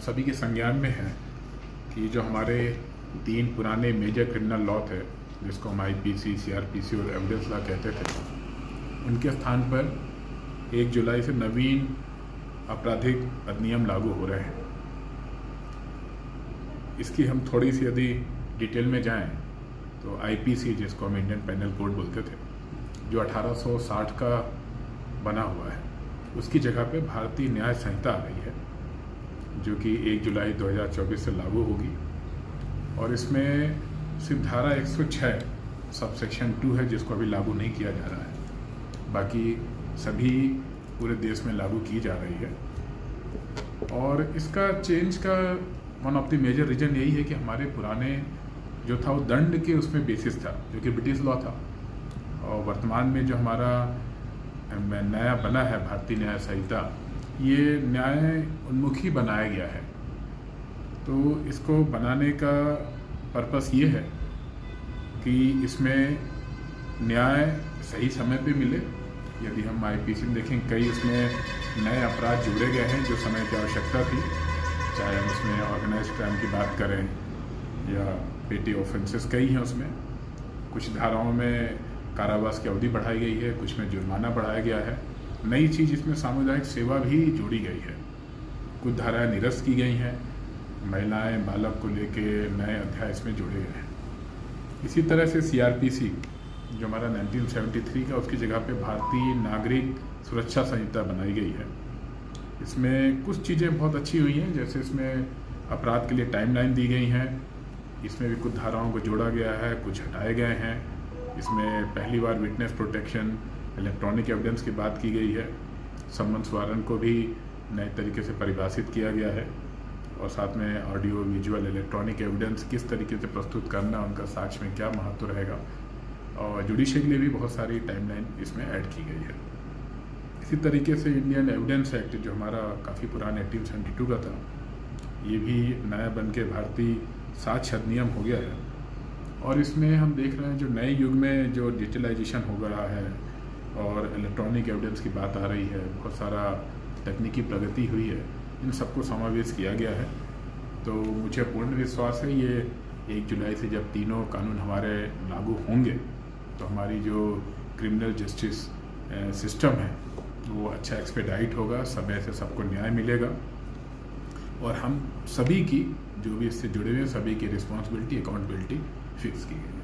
सभी के संज्ञान में है कि जो हमारे 3 पुराने मेजर क्रिमिनल लॉ थे, जिसको हम आईपीसी, सीआरपीसी और एविडेंस लॉ कहते थे, उनके स्थान पर 1 जुलाई से नवीन आपराधिक अधिनियम लागू हो रहे हैं। इसकी हम थोड़ी सी यदि डिटेल में जाएं तो आईपीसी, जिसको हम इंडियन पेनल कोड बोलते थे, जो 1860 का बना हुआ है, उसकी जगह पे भारतीय न्याय संहिता आ गई है, जो कि 1 जुलाई 2024 से लागू होगी। और इसमें सिर्फ धारा 106 सबसेक्शन 2 है जिसको अभी लागू नहीं किया जा रहा है, बाकी सभी पूरे देश में लागू की जा रही है। और इसका चेंज का one of the major reason यही है कि हमारे पुराने जो था वो दंड के उसमें बेसिस था, जो कि ब्रिटिश लॉ था, और वर्तमान में जो हमारा नया बना है भारतीय न्याय संहिता, ये न्याय उन्मुखी बनाया गया है। तो इसको बनाने का पर्पस ये है कि इसमें न्याय सही समय पे मिले। यदि हम आईपीसी में देखें, कई उसमें नए अपराध जोड़े गए हैं जो समय की आवश्यकता थी, चाहे हम उसमें ऑर्गेनाइज्ड क्राइम की बात करें या पेटी ऑफेंसेस कई हैं उसमें। कुछ धाराओं में कारावास की अवधि बढ़ाई गई है, कुछ में जुर्माना बढ़ाया गया है। नई चीज़ इसमें सामुदायिक सेवा भी जोड़ी गई है। कुछ धाराएं निरस्त की गई हैं, महिलाएं, बालक को लेके नए अध्याय इसमें जोड़े गए हैं। इसी तरह से सीआरपीसी, जो हमारा 1973 का, उसकी जगह पे भारतीय नागरिक सुरक्षा संहिता बनाई गई है। इसमें कुछ चीज़ें बहुत अच्छी हुई हैं, जैसे इसमें अपराध के लिए टाइमलाइन दी गई हैं, इसमें भी कुछ धाराओं को जोड़ा गया है, कुछ हटाए गए हैं। इसमें पहली बार विटनेस प्रोटेक्शन, इलेक्ट्रॉनिक एविडेंस की बात की गई है। समन्स वारंट को भी नए तरीके से परिभाषित किया गया है, और साथ में ऑडियो, विजुअल, इलेक्ट्रॉनिक एविडेंस किस तरीके से प्रस्तुत करना, उनका साक्ष्य में क्या महत्व रहेगा, और जुडिशरी के लिए भी बहुत सारी टाइमलाइन इसमें ऐड की गई है। इसी तरीके से इंडियन एविडेंस एक्ट, जो हमारा काफ़ी पुराना 1872 का था, ये भी नया बन के भारतीय साक्ष्य अधिनियम हो गया है। और इसमें हम देख रहे हैं जो नए युग में जो डिजिटलाइजेशन हो रहा है और इलेक्ट्रॉनिक एविडेंस की बात आ रही है, बहुत सारा तकनीकी प्रगति हुई है, इन सबको समावेश किया गया है। तो मुझे पूर्ण विश्वास है ये 1 जुलाई से जब तीनों कानून हमारे लागू होंगे तो हमारी जो क्रिमिनल जस्टिस सिस्टम है वो अच्छा एक्सपेडाइट होगा, समय से सबको न्याय मिलेगा, और हम सभी की, जो भी इससे जुड़े हुए हैं, सभी की रिस्पॉन्सिबिलिटी, अकाउंटेबिलिटी फिक्स की गई है।